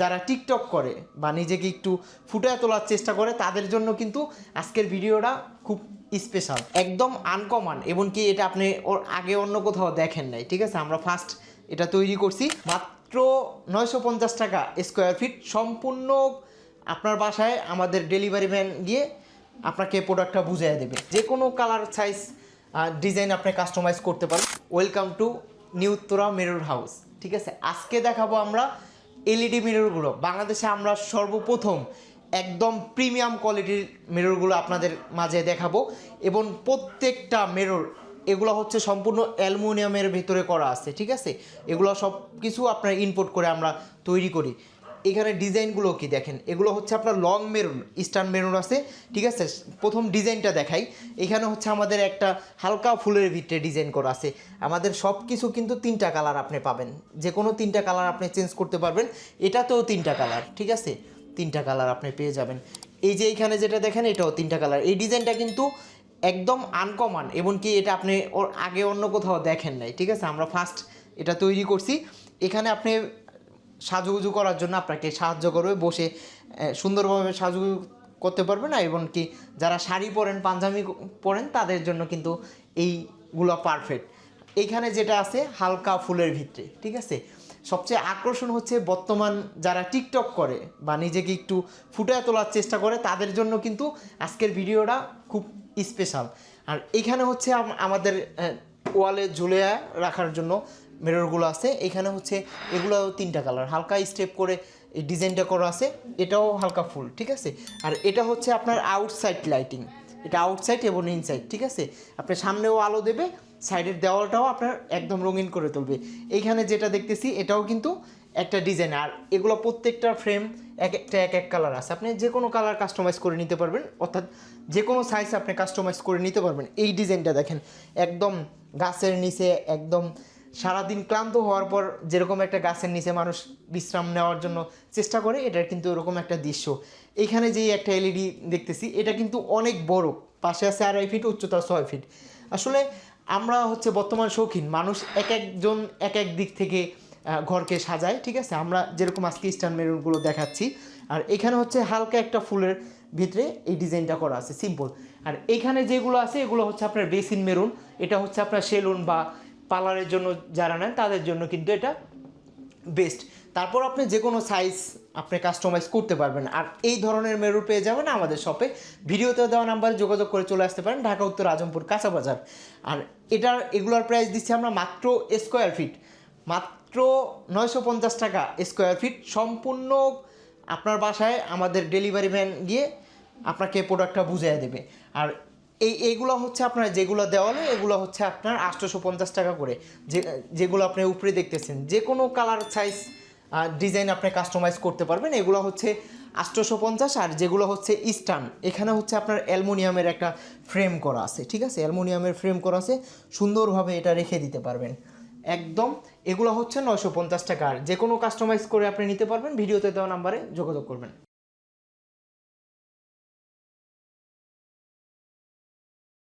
যারা টিকটক করে বা নিজেকে একটু ফুটিয়ে তোলার চেষ্টা করে তাদের জন্য কিন্তু আজকের ভিডিওটা খুব স্পেশাল, একদম আনকমন, এমনকি এটা আপনি ওর আগে অন্য কোথাও দেখেন নাই। ঠিক আছে, আমরা ফার্স্ট এটা তৈরি করছি মাত্র 950 টাকা স্কোয়ার ফিট, সম্পূর্ণ আপনার বাসায় আমাদের ডেলিভারি ম্যান গিয়ে আপনাকে প্রোডাক্টটা বুঝিয়ে দেবে। যে কোনো কালার সাইজ ডিজাইন আপনি কাস্টমাইজ করতে পারেন। Welcome to new Uttara mirror house. ঠিক আছে, আজকে দেখাবো আমরা এলইডি মিররগুলো। বাংলাদেশে আমরা সর্বপ্রথম একদম প্রিমিয়াম কোয়ালিটির মিররগুলো আপনাদের মাঝে দেখাবো, এবং প্রত্যেকটা মিরর এগুলো হচ্ছে সম্পূর্ণ অ্যালুমিনিয়ামের ভিতরে করা আছে। ঠিক আছে, এগুলো সব কিছু আপনার ইনপুট করে আমরা তৈরি করি। এখানে ডিজাইনগুলো কি দেখেন, এগুলো হচ্ছে আপনার লং মেরুন, ইস্টার্ন মেরুন আছে। ঠিক আছে, প্রথম ডিজাইনটা দেখাই। এখানে হচ্ছে আমাদের একটা হালকা ফুলের ভিতরে ডিজাইন করা আছে। আমাদের সব কিছু কিন্তু 3টা কালার আপনি পাবেন, যে কোনো 3টা কালার আপনি চেঞ্জ করতে পারবেন। এটাতেও 3টা কালার, ঠিক আছে, 3টা কালার আপনি পেয়ে যাবেন। এই যে এইখানে যেটা দেখেন এটাও 3টা কালার। এই ডিজাইনটা কিন্তু একদম আনকমন, এমনকি এটা আপনি ওর আগে অন্য কোথাও দেখেন নাই। ঠিক আছে, আমরা ফার্স্ট এটা তৈরি করছি। এখানে আপনি সাজুগুজু করার জন্য আপনাকে সাহায্য করবে, বসে সুন্দরভাবে সাজুগুজু করতে পারবে না, এমনকি যারা শাড়ি পরেন, পাঞ্জাবি পরেন, তাদের জন্য কিন্তু এইগুলো পারফেক্ট। এইখানে যেটা আছে হালকা ফুলের ভিতরে। ঠিক আছে, সবচেয়ে আকর্ষণ হচ্ছে বর্তমান যারা টিকটক করে বা নিজেকে একটু ফুটিয়ে তোলার চেষ্টা করে তাদের জন্য কিন্তু আজকের ভিডিওটা খুব স্পেশাল। আর এইখানে হচ্ছে আমাদের ওয়ালে ঝুলে রাখার জন্য মিররগুলো আছে। এখানে হচ্ছে এগুলো 3টা কালার, হালকা স্টেপ করে এই ডিজাইনটা করা আছে। এটাও হালকা ফুল। ঠিক আছে, আর এটা হচ্ছে আপনার আউটসাইড লাইটিং, এটা আউটসাইড এবং ইনসাইড। ঠিক আছে, আপনার সামনেও আলো দেবে, সাইডের দেওয়ালটাও আপনার একদম রঙিন করে তুলবে। এইখানে যেটা দেখতেছি এটাও কিন্তু একটা ডিজাইন, আর এগুলো প্রত্যেকটা ফ্রেম এক এক কালার আছে। আপনি যে কোনো কালার কাস্টমাইজ করে নিতে পারবেন, অর্থাৎ যে কোনো সাইজ আপনি কাস্টমাইজ করে নিতে পারবেন। এই ডিজাইনটা দেখেন, একদম গাছের নিচে, একদম সারাদিন ক্লান্ত হওয়ার পর যেরকম একটা গাছের নিচে মানুষ বিশ্রাম নেওয়ার জন্য চেষ্টা করে, এটার কিন্তু এরকম একটা দৃশ্য। এইখানে যেই একটা এলইডি দেখতেছি এটা কিন্তু অনেক বড়, পাশে আছে 2.5 ফিট, উচ্চতা 6 ফিট। আসলে আমরা হচ্ছে বর্তমান শৌখিন মানুষ, এক একজন এক এক দিক থেকে ঘরকে সাজায়। ঠিক আছে, আমরা যেরকম আজকে ইস্টার্ন মেরুনগুলো দেখাচ্ছি, আর এখানে হচ্ছে হালকা একটা ফুলের ভিতরে এই ডিজাইনটা করা আছে, সিম্পল। আর এখানে যেগুলো আছে এগুলো হচ্ছে আপনার বেসিন মেরুন, এটা হচ্ছে আপনার সেলুন বা পার্লারের জন্য যারা নেন তাদের জন্য কিন্তু এটা বেস্ট। তারপর আপনি যে কোনো সাইজ আপনি কাস্টমাইজ করতে পারবেন। আর এই ধরনের মেরুর পেয়ে যাবেন আমাদের শপে। ভিডিওতে দেওয়া নাম্বারে যোগাযোগ করে চলে আসতে পারেন, ঢাকা উত্তর আজমপুর কাঁচা বাজার। আর এগুলোর প্রাইস দিচ্ছি আমরা মাত্র স্কোয়ার ফিট, মাত্র 950 টাকা স্কোয়ার ফিট। সম্পূর্ণ আপনার বাসায় আমাদের ডেলিভারি ম্যান গিয়ে আপনাকে প্রোডাক্টটা বুঝিয়ে দেবে। আর এইগুলো হচ্ছে আপনার যেগুলো দেওয়ালে, এগুলো হচ্ছে আপনার 850 টাকা করে। যেগুলো আপনি উপরে দেখতেছেন, যে কোনো কালার সাইজ ডিজাইন আপনি কাস্টমাইজ করতে পারবেন। এগুলো হচ্ছে 850। আর যেগুলো হচ্ছে ইস্টার্ন, এখানে হচ্ছে আপনার অ্যালুমিনিয়ামের একটা ফ্রেম করা আছে। ঠিক আছে, অ্যালুমিনিয়ামের ফ্রেম করা আছে, সুন্দরভাবে এটা রেখে দিতে পারবেন একদম। এগুলো হচ্ছে 950 টাকা। আর যে কোনো কাস্টমাইজ করে আপনি নিতে পারবেন, ভিডিওতে দেওয়া নাম্বারে যোগাযোগ করবেন।